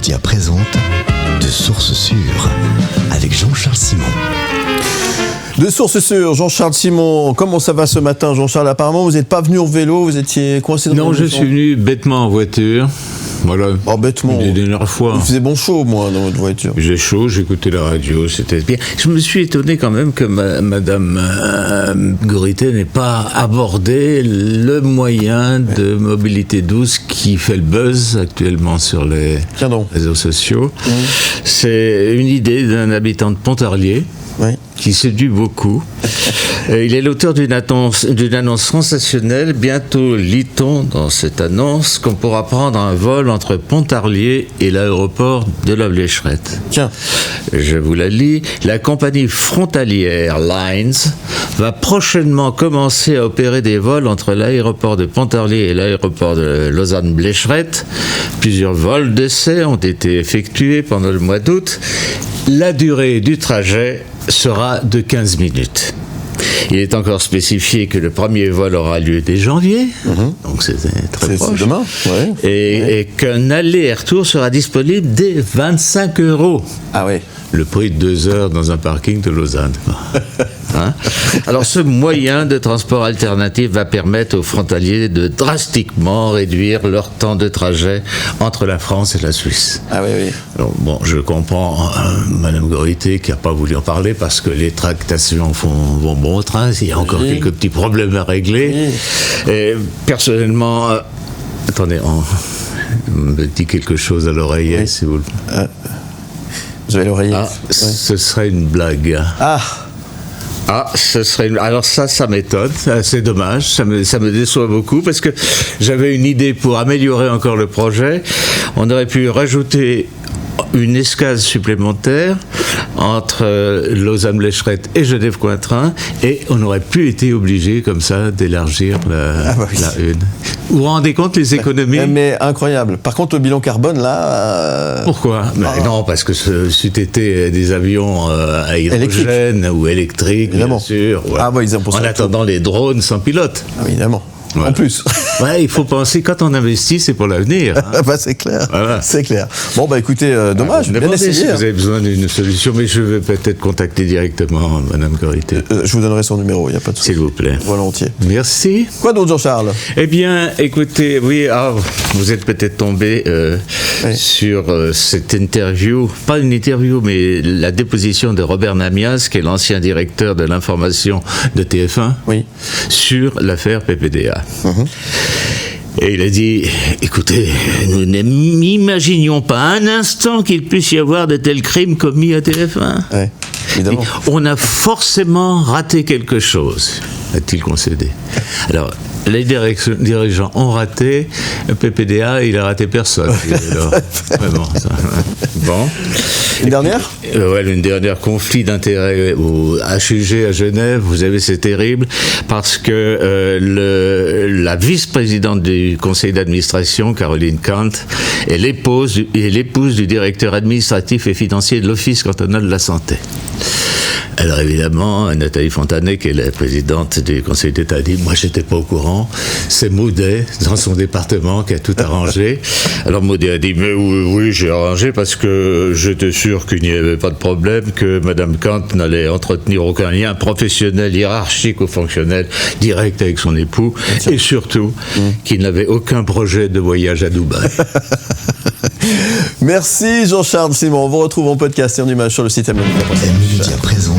Média présente De Sources Sûres avec Jean-Charles Simon. De Sources Sûres, Jean-Charles Simon. Comment ça va ce matin, Jean-Charles? Apparemment, vous n'êtes pas venu en vélo, vous étiez coincé dans Non, je suis venu bêtement en voiture. Voilà. Oh, bêtement. La dernière fois. Il faisait bon chaud, moi, dans votre voiture. Il faisait chaud, j'écoutais la radio, c'était bien. Je me suis étonné quand même que Madame Gorité n'ait pas abordé le moyen de mobilité douce qui fait le buzz actuellement sur les réseaux sociaux. C'est une idée d'un habitant de Pontarlier. Oui. Qui séduit beaucoup. Il est l'auteur d'une annonce sensationnelle. Bientôt, lit-on dans cette annonce qu'on pourra prendre un vol entre Pontarlier et l'aéroport de la Blécherette. Tiens. Je vous la lis. La compagnie frontalière Lines va prochainement commencer à opérer des vols entre l'aéroport de Pontarlier et l'aéroport de Lausanne-Blécherette. Plusieurs vols d'essai ont été effectués pendant le mois d'août. La durée du trajet sera de 15 minutes. Il est encore spécifié que le premier vol aura lieu dès janvier, donc c'est très proche. C'est demain, ouais. Et qu'un aller-retour sera disponible dès 25 €. Ah oui. Le prix de 2 heures dans un parking de Lausanne. Hein? Alors, ce moyen de transport alternatif va permettre aux frontaliers de drastiquement réduire leur temps de trajet entre la France et la Suisse. Ah oui, oui. Alors, bon, je comprends Madame Gorité qui n'a pas voulu en parler parce que les tractations vont bon train. Il y a encore quelques petits problèmes à régler. Et personnellement, attendez, on me dit quelque chose à l'oreillette, si vous le... Vous avez l'oreillette. Ah, ce serait une blague. Ce serait alors ça m'étonne, c'est dommage, ça me déçoit beaucoup parce que j'avais une idée pour améliorer encore le projet. On aurait pu rajouter une escale supplémentaire entre Lausanne-Blécherette et Genève-Cointrin et on aurait plus été obligé comme ça d'élargir la une. Vous vous rendez compte les économies? Mais incroyable. Par contre, le bilan carbone, là... Pourquoi? Non, parce que c'eût été des avions à hydrogène ou électriques, bien sûr. Ouais. En attendant les drones sans pilote. Évidemment. Voilà. En plus. Ouais, il faut penser, quand on investit, c'est pour l'avenir. Hein. C'est clair. Voilà. C'est clair. Bon, écoutez, dommage. Bien essayé. Si vous avez besoin d'une solution, mais je vais peut-être contacter directement Madame Gorité. Je vous donnerai son numéro, il n'y a pas de souci. S'il vous plaît. Volontiers. Merci. Quoi d'autre, Jean-Charles? Eh bien, écoutez, vous êtes peut-être tombé sur cette interview, pas une interview, mais la déposition de Robert Namias, qui est l'ancien directeur de l'information de TF1, sur l'affaire PPDA. Et il a dit, écoutez, nous n'imaginions pas un instant qu'il puisse y avoir de tels crimes commis à TF1. Ouais, évidemment. On a forcément raté quelque chose, a-t-il concédé. Alors, les dirigeants ont raté, PPDA, il a raté personne. Vraiment, ça. Bon. Une dernière? Une dernière conflit d'intérêts au HUG à Genève. Vous savez, c'est terrible parce que la vice-présidente du conseil d'administration, Caroline Kant, est l'épouse du directeur administratif et financier de l'Office cantonal de la santé. Alors évidemment, Nathalie Fontanet, qui est la présidente du Conseil d'État, a dit « Moi, j'étais pas au courant. C'est Maudet, dans son département, qui a tout arrangé. » Alors Maudet a dit « Mais oui, j'ai arrangé parce que j'étais sûr qu'il n'y avait pas de problème, que Madame Kant n'allait entretenir aucun lien professionnel, hiérarchique ou fonctionnel direct avec son époux, et surtout qu'il n'avait aucun projet de voyage à Dubaï. » Merci Jean-Charles Simon. On vous retrouve en podcast et en image sur le site MMedia. MMedia présente